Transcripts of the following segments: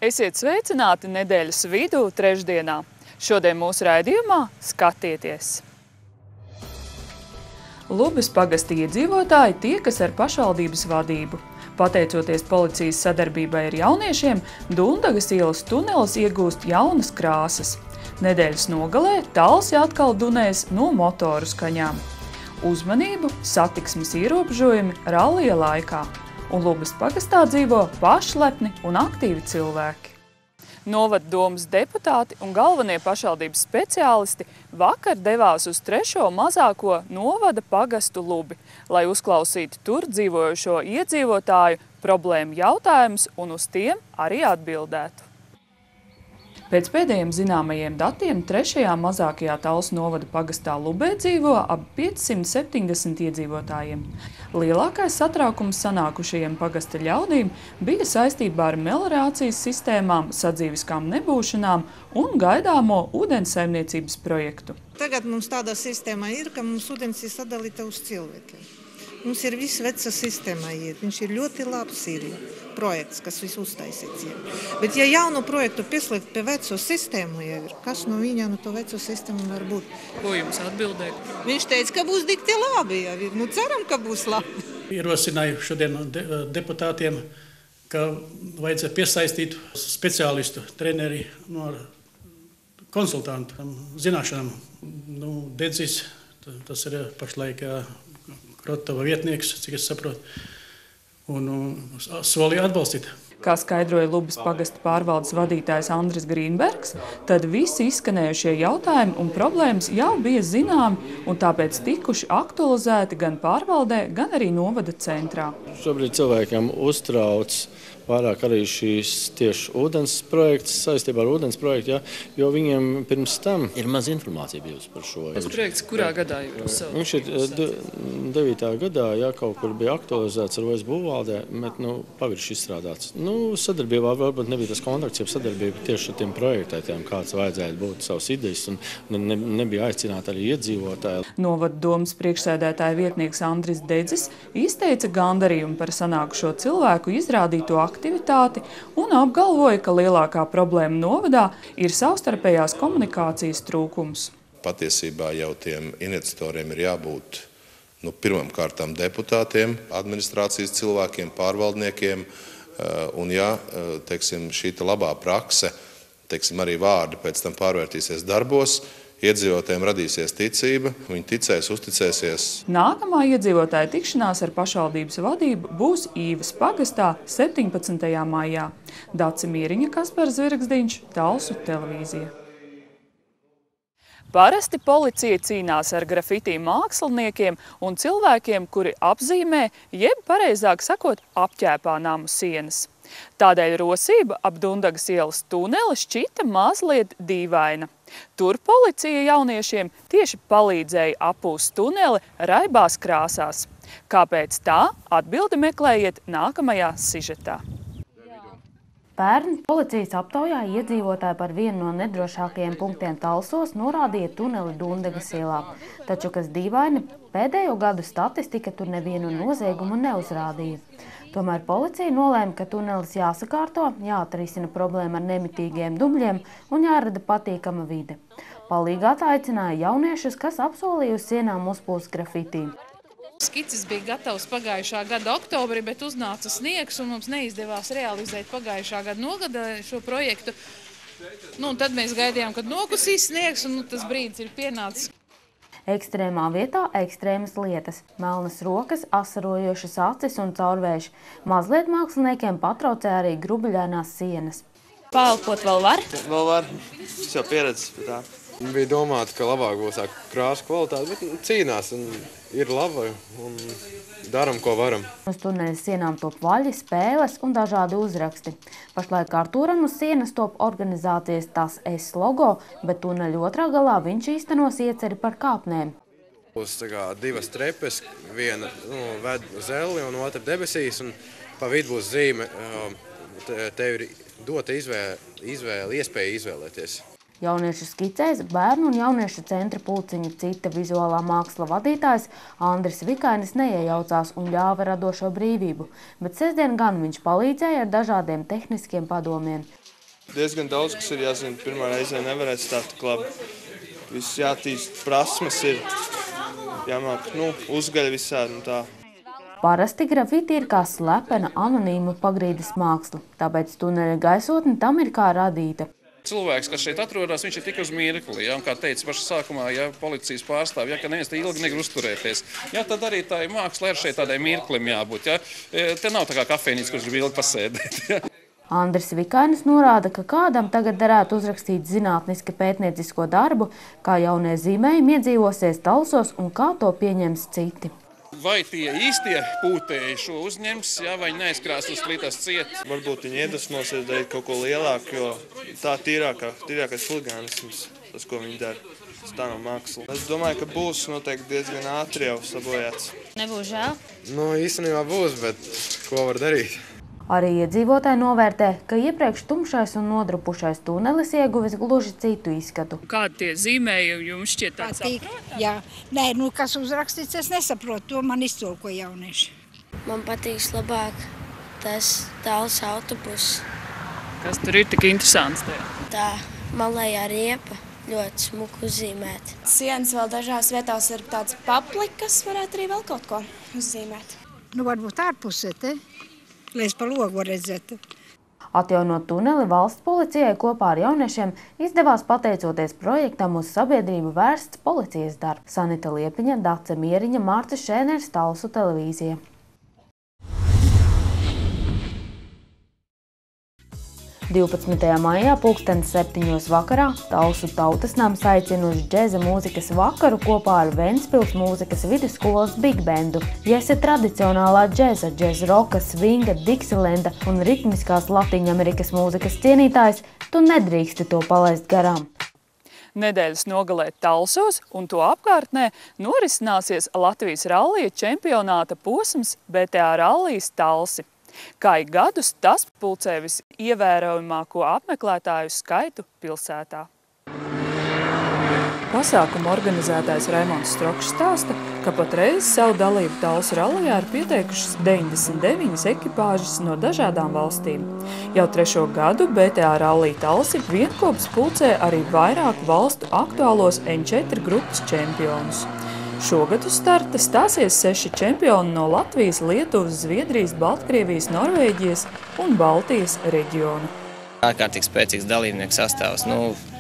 Esiet sveicināti nedēļas vidū trešdienā. Šodien mūsu raidījumā skatieties. Lubes pagasta iedzīvotāji tiekas ar pašvaldības vadību. Pateicoties policijas sadarbībai ar jauniešiem, Dundagas ielas tunelis iegūst jaunas krāsas. Nedēļas nogalē Talsi atkal dunēs no motoru skaņām. Uzmanību, satiksmes ierobežojumi rallija laikā. Un Lubes pagastā dzīvo pašlepni un aktīvi cilvēki. Novada domas deputāti un galvenie pašvaldības speciālisti vakar devās uz 3. mazāko novada pagastu Lubi, lai uzklausītu tur dzīvojošo iedzīvotāju problēmu jautājumus un uz tiem arī atbildētu. Pēc pēdējiem zināmajiem datiem 3. mazākajā Talsu novada pagastā Lubē dzīvo ap 570 iedzīvotājiem. Lielākais satraukums sanākušajiem pagasta ļaudīm bija saistībā ar meliorācijas sistēmām, sadzīviskām nebūšanām un gaidāmo ūdensaimniecības projektu. Tagad mums tāda sistēma ir, ka mums ūdens ir sadalīta uz cilvēkiem. Mums ir viss veca sistēmā iet. Viņš ir ļoti labs projekts, kas viss uztaisīts. Bet ja jaunu projektu pieslēgt pie veco sistēmu, kas no viņa no to veco sistēmu var būt? Ko jums atbildēja? Viņš teica, ka būs dikti labi. Nu, ceram, ka būs labi. Ierosināju šodien deputātiem, ka vajadzētu piesaistīt speciālistu, treneri no konsultantu zināšanām. Dedzis, tas ir pašlaik Krotava vietnieks, cik es saprotu, un solīja atbalstīt. Kā skaidroja Lubes pagasta pārvaldes vadītājs Andris Grīnbergs, tad visi izskanējušie jautājumi un problēmas jau bija zināmi un tāpēc tikuši aktualizēti gan pārvaldē, gan arī novada centrā. Šobrīd cilvēkiem uztrauc vairāk arī šīs tieši ūdens projekts, saistībā ar ūdens projektu, jo viņiem pirms tam ir maz informācija bijusi par šo. Tas projekts kurā gadā jūs uzsaukt? Viņš ir 9. gadā, kaut kur bija aktualizēts ar OS būvvaldē, bet pavirši izstrādāts. Sadarbībā varbūt nebija tas kontakts, ja sadarbība tieši ar tiem projektētiem, kāds vajadzētu būt savas idejas, un nebija aicināti arī iedzīvotāji. Novada domas priekšsēdētāja vietnieks Andris Dedzis izteica gandarījumu par sanākušo cilvēku izrādīto aktivitāti un apgalvoja, ka lielākā problēma novadā ir savstarpējās komunikācijas trūkums. Patiesībā jau tiem iniciatoriem ir jābūt pirmām kārtām deputātiem, administrācijas cilvēkiem, pārvaldniekiem, un šī labā prakse, arī vārdi pēc tam pārvērtīsies darbos, iedzīvotājiem radīsies ticība, viņi ticēs, uzticēsies. Nākamā iedzīvotāja tikšanās ar pašvaldības vadību būs Īvas pagastā 17. maijā. Dace Mieriņa, Kaspars Zvirgzdiņš, Talsu televīzija. Parasti policija cīnās ar grafiti māksliniekiem un cilvēkiem, kuri apzīmē, jeb pareizāk sakot, apķēpā namu sienas. Tādēļ rosība ap Dundagas ielas tuneli šķita mazliet dīvaina. Tur policija jauniešiem tieši palīdzēja apūst tuneli raibās krāsās. Kāpēc tā? Atbildi meklējiet nākamajā sižetā. Pērn policijas aptaujā iedzīvotāji par vienu no nedrošākajiem punktiem Talsos norādīja tuneli Dundagas ielā. Taču, kas dīvaini, pēdējo gadu statistika tur nevienu noziegumu neuzrādīja. Tomēr policija nolēma, ka tunelis jāsakārto, jāatrisina problēma ar nemitīgiem dumļiem un jārada patīkama vide. Palīgā tā aicināja jauniešus, kas apsolīja uz sienām uzpūst grafiti. Skices bija gatavs pagājušā gada oktobrī, bet uznāca sniegs un mums neizdevās realizēt pagājušā gada nogada šo projektu. Tad mēs gaidījām, kad nokusīs sniegs un tas brīdis ir pienācis. Ekstrēmā vietā ekstrēmas lietas, melnas rokas, asarojošas acis un caurvēši. Mazliet māksliniekiem patraucē arī grubuļainās sienas. Pāelpot vēl var? Vēl var. Es jau pieredzes pie tā. Bija domāts, ka labāk būs tā krāsu kvalitāte, bet cīnās un ir laba un daram, ko varam. Uz tuneļa sienām top vaļi, spēles un dažādi uzraksti. Pašlaik Artūram uz sienas top organizācijas Tas Es logo, bet tuneļa otrā galā viņš īstenos ieceri par kāpnēm. Būs divas trepes, viena ved uz elli un otra debesīs, un pa vidu būs zīme. Tev ir dota iespēja izvēlēties. Jauniešu skicēs bērnu un jauniešu centra pulciņa cita vizuālā māksla vadītājs Andris Vikainis neiejaucās un ļāva radošo brīvību, bet sestdien gan viņš palīdzēja ar dažādiem tehniskiem padomiem. diezgan daudz, kas ir jāzina. Pirmā reizē nevarēs tā labi. Viss jātīst, prasmes ir jāmāk, uzgaļ visādi un tā. Parasti grafiti ir kā slepena, anonīma pagrīdes māksla, tāpēc tuneļa gaisotne tam ir kā radīta. Cilvēks, kas šeit atrodas, viņš ir tikai uz mirkli. Ja, un, kā teica pašā sākumā, ja policijas pārstāvja, ka neviens te ilgi negrib uzturēties, ja, tad arī tā māksla ir šeit tādai mirklim jābūt. Ja. Te nav tā kā kafejnīca, kurš grib ilgi pasēdēt. Ja. Andris Vikainis norāda, ka kādam tagad derētu uzrakstīt zinātniski pētniecisko darbu, kā jaunie zīmējumi iedzīvosies Talsos un kā to pieņems citi. Vai tie īstie pūtēji šo uzņems, ja, vai neaizkrās uz plitas ciet? Varbūt viņi iedvesmosies darīt kaut ko lielāku, jo tā tīrākais huligānisms, tas, ko viņi dara, tas tā nav māksla. Es domāju, ka būs noteikti diezgan ātri jau sabojāts. Nebūs žēl? Īstenībā būs, bet ko var darīt? Arī iedzīvotāji novērtē, ka iepriekš tumšais un nodrupušais tunelis ieguvis gluži citu izskatu. Kādi tie zīmējumi jums šķiet tāds saprot? Jā. Nē, kas uzrakstīts, es nesaprotu, to man iztulko jaunieši. Man patīk labāk tas Tallas autobus. Kas tur ir tik interesants tajā? Tā malējā riepa ļoti smuku uzzīmēt. Sienas vēl dažās vietās ir tāds paplikas, varētu arī vēl kaut ko uzzīmēt. Varbūt ārpusē, te? Lai es pa logu redzētu. Atjaunot tuneli valsts policijai kopā ar jauniešiem izdevās pateicoties projektam uz sabiedrību vērsts policijas darbs. Sanita Liepiņa, Dace Mieriņa, Mārcis Šēners, Talsu televīzija. 12. maijā 7:00 vakarā Talsu Tautas nams aicina uz džeza mūzikas vakaru kopā ar Ventspils mūzikas vidusskolas Big Bandu. Ja esi tradicionālā džeza, roka, svinga, diksilenda un ritmiskās Latīņamerikas mūzikas cienītājs, tu nedrīksti to palaist garām. Nedēļas nogalē Talsos un to apkārtnē norisināsies Latvijas rallija čempionāta posms BTA Rallijas Talsi. Kā ik gadus, tas pulcē visievērojamāko apmeklētāju skaitu pilsētā. Pasākuma organizētājs Raimonds Strokšs stāsta, ka patreiz savu dalību Talsu rallijā ir pieteikušas 99 ekipāžas no dažādām valstīm. Jau 3. gadu BTA Rallija Talsi vienkops pulcē arī vairāku valstu aktuālos N4 grupas čempionus. Šogad uz starta stāsies 6 čempioni no Latvijas, Lietuvas, Zviedrijas, Baltkrievijas, Norvēģijas un Baltijas reģiona. Ārkārtīgi spēcīgs dalībnieku sastāvs.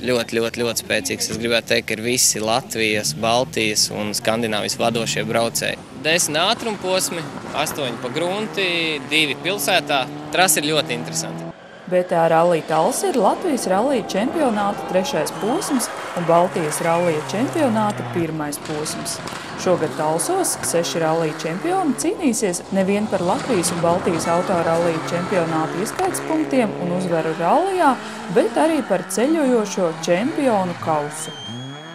Ļoti spēcīgs. Es gribētu teikt, ka ir visi Latvijas, Baltijas un Skandināvijas vadošie braucēji. 10 ātrumposmi, 8 pa grunti, 2 pilsētā. Trasa ir ļoti interesanti. BTA Rallija Talsi ir Latvijas rallija čempionāta 3. posms un Baltijas rallija čempionāta 1. posms. Šogad Talsos 6 rallija čempioni cīnīsies nevien par Latvijas un Baltijas autorallija čempionāta izskaites punktiem un uzvaru rallijā, bet arī par ceļojošo čempionu kausu.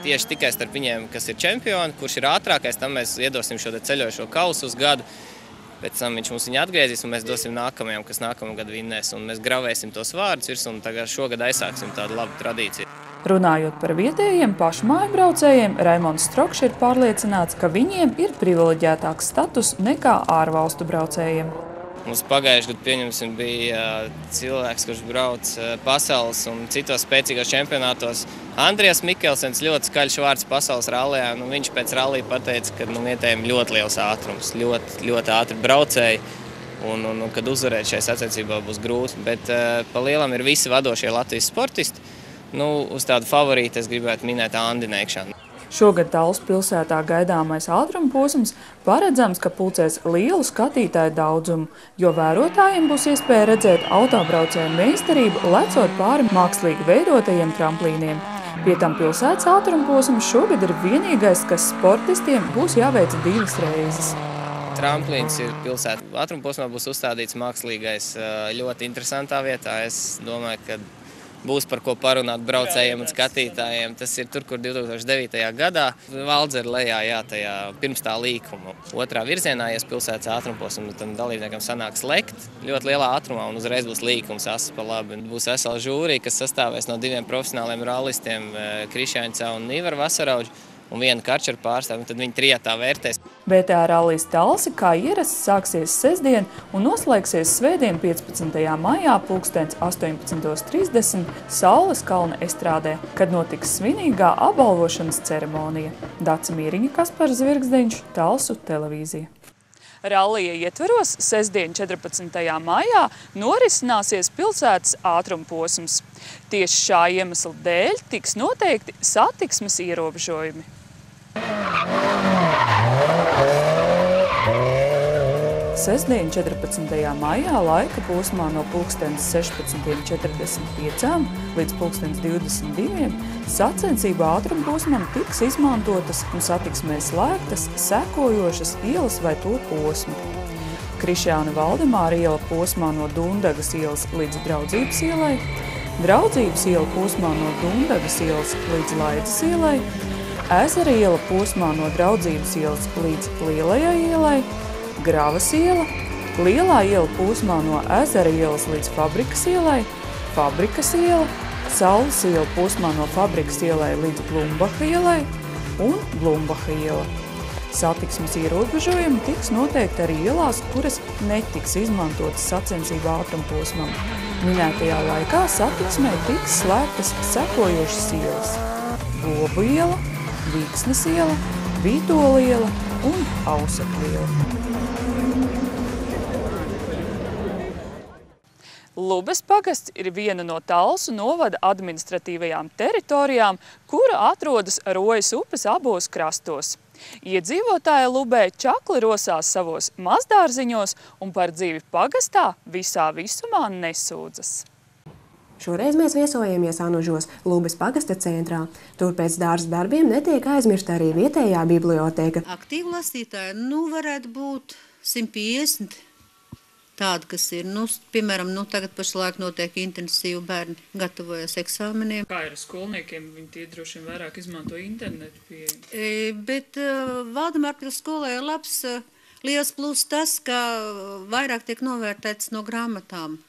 Tieši tikai starp viņiem, kas ir čempioni, kurš ir ātrākais, tam mēs iedosim šo ceļojošo kausu uz gadu. Pēc tam viņš mums viņu atgriezīs un mēs dosim nākamajam, kas nākamā gada vinnēs. Un mēs gravēsim tos vārdus virs un tagad šogad aizsāksim tādu labu tradīciju. Runājot par vietējiem pašmāju braucējiem, Raimonds Strokšs ir pārliecināts, ka viņiem ir privileģētāks status nekā ārvalstu braucējiem. Mums pagājušajā gadā, pieņemsim, bija cilvēks, kurš brauc pasaules un citos spēcīgos čempionātos. Andrijas Mikelsens, ļoti skaļš vārds pasaules rallijā. Viņš pēc rallija pateica, ka vietējiem ļoti liels ātrums, ļoti ātri braucēji. Un kad uzvarēt šajā sacensībā būs grūti. Bet pa lielam ir visi vadošie Latvijas sportisti. Uz tādu favorītu es gribētu minēt Andi Neikšanu. Šogad Talsu pilsētā gaidāmais ātruma posms paredzams, ka pulcēs lielu skatītāju daudzumu, jo vērotājiem būs iespēja redzēt autobraucēju meistarību, lecot pāri mākslīgi veidotajiem tramplīniem. Pie tam pilsētas ātruma posms šogad ir vienīgais, kas sportistiem būs jāveic 2 reizes. Tramplīns ir pilsēta. Ātruma posmā būs uzstādīts mākslīgais ļoti interesantā vietā. Es domāju, ka būs par ko parunāt braucējiem un skatītājiem. Tas ir tur, kur 2009. gadā Valdzera lejā, tajā pirms tā līkuma. Otrā virzienā, ja pilsētas ātrumposms, tad dalībniekam sanāks lekt ļoti lielā ātrumā un uzreiz būs līkums asas pa labi. Būs vesela žūrija, kas sastāvēs no 2 profesionāliem rallistiem, Krišjāņcā un Ivaru Vasarauģu, un 1 karčeru pārstāvi, un tad viņi trietā vērtēs. BTA rallijs Talsi, kā ierasts, sāksies sestdien un noslēgsies svētdien 15. maijā 18:30 Saules kalna estrādē, kad notiks svinīgā apbalvošanas ceremonija. Dace Mīriņa, Kaspars Zvirgzdiņš, Talsu televīzija. Rallija ietveros sestdien 14. maijā norisināsies pilsētas ātrumposms. Tieši šā iemesla dēļ tiks noteikti satiksmes ierobežojumi. Sestdien 14. maijā laika posmā no 16:45 līdz 22:00 sacensību ātrumposmam tiks izmantotas un satiksmē slēgtas sekojošas ielas vai to posmi. Krišjāna Valdemāra iela posmā no Dundagas ielas līdz Draudzības ielai, Draudzības iela posmā no Dundagas ielas līdz Laidas ielai, Ezera iela posmā no Draudzības ielas līdz Lielajai ielai, Gravas iela, Lielā iela posmā no Ezera ielas līdz Fabrikas ielai, Fabrikas iela, Saules iela posmā no Fabrikas ielai līdz Blumbaha ielai un Blumbaha iela. Satiksmes ierobežojumi tiks noteikti arī ielās, kuras netiks izmantotas sacensību ātrumposmam. Minētajā laikā satiksmē tiks slēgtas sekojošas ielas: Gobu iela, Vīksnes iela, Vītola iela un Ausakļu iela. Lubes pagasts ir viena no Talsu novada administratīvajām teritorijām, kura atrodas Rojas upes abos krastos. Iedzīvotāji Lubē čakli rosās savos mazdārziņos un par dzīvi pagastā visā visumā nesūdzas. Šoreiz mēs viesojamies Anužos, Lubes pagasta centrā. Tur pēc dārza darbiem netiek aizmirsta arī vietējā biblioteka. Aktīvi lasītāji, varētu būt 150 tādi, kas ir. Piemēram, tagad pašlaik notiek intensīvi bērni gatavojas eksāmeniem. Kā ir skolniekiem? Viņi tie droši vien vairāk izmanto internetu pieeju. Bet Valdemārpils skolē ir labs, liels plus tas, ka vairāk tiek novērtēts no grāmatām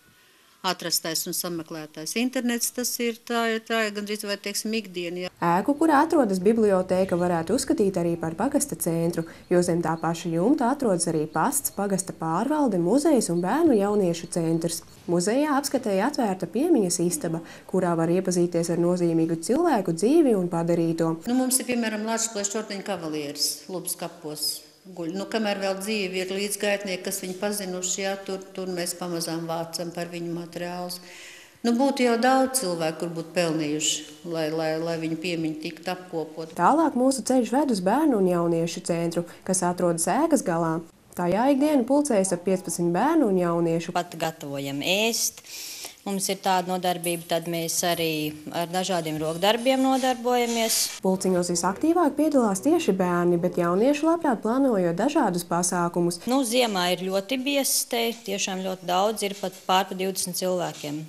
atrastais un sameklētais. Internets tas ir tā gandrīz vai, teiksim, ikdiena. Jā. Ēku, kurā atrodas biblioteka, varētu uzskatīt arī par pagasta centru, jo zem tā paša jumta atrodas arī pasts, pagasta pārvalde, muzejs un bērnu jauniešu centrs. Muzejā apskatēja atvērta piemiņas istaba, kurā var iepazīties ar nozīmīgu cilvēku dzīvi un padarīto. Mums ir, piemēram, Lāčplēša Ordeņa kavalieris Lubes kapos. Guļ. Kamēr vēl dzīvi ir līdzgaitnieki, kas viņu pazinuši, tur mēs pamazām vācam par viņu materiālus. Būtu jau daudz cilvēku, kur būtu pelnījuši, lai viņu piemiņu tiktu apkopot. Tālāk mūsu ceļš ved uz bērnu un jauniešu centru, kas atrodas ēkas galā. Tajā ikdienu pulcējas ap 15 bērnu un jauniešu. Pat gatavojam ēst. Mums ir tāda nodarbība, tad mēs arī ar dažādiem rokdarbiem nodarbojamies. Pulciņos visaktīvāk piedalās tieši bērni, bet jaunieši labprāt plānojot dažādus pasākumus. Ziemā ir ļoti biezs te, tiešām ļoti daudz, ir pat pār 20 cilvēkiem.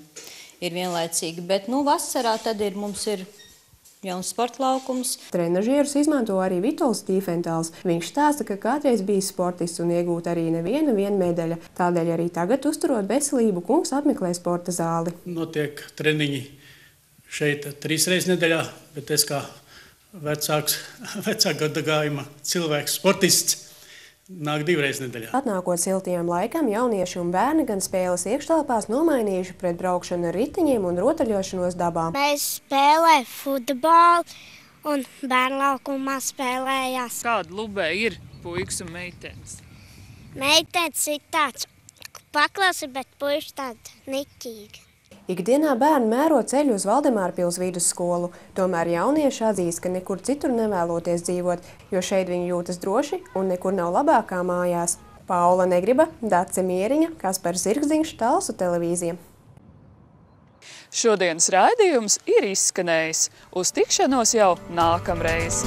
Ir vienlaicīgi, bet vasarā tad mums ir jauns sporta laukums. Trenažierus izmanto arī Vitols Tīfentāls. Viņš stāsta, ka kādreiz bijis sportists un iegūt arī neviena medaļa. Tādēļ arī tagad, uzturot veselību, kungs apmeklē sporta zāli. Notiek treniņi šeit 3 reizes nedēļā, bet es kā vecāka gadagājuma cilvēks, sportists, nāk 2 reizes nedēļā. Atnākot siltajam laikam, jaunieši un bērni gan spēles iekštelpās nomainījuši pret braukšanu ar riteņiem un rotaļošanos dabā. Mēs spēlējam futbolu un bērnu laukumā spēlējās. Kāda Lubē ir puikas un meitenes? Meitenes ir tāds paklasi, bet puiši tādi niķīgi. Ikdienā bērni mēro ceļu uz Valdemārpils vidusskolu, tomēr jaunieši atzīst, ka nekur citur nevēloties dzīvot, jo šeit viņi jūtas droši un nekur nav labāk kā mājās. Paula Negriba, Dace Mieriņa, Kaspars Zvirgzdiņš, Talsu televīzija. Šodienas raidījums ir izskanējis. Uz tikšanos jau nākamreiz!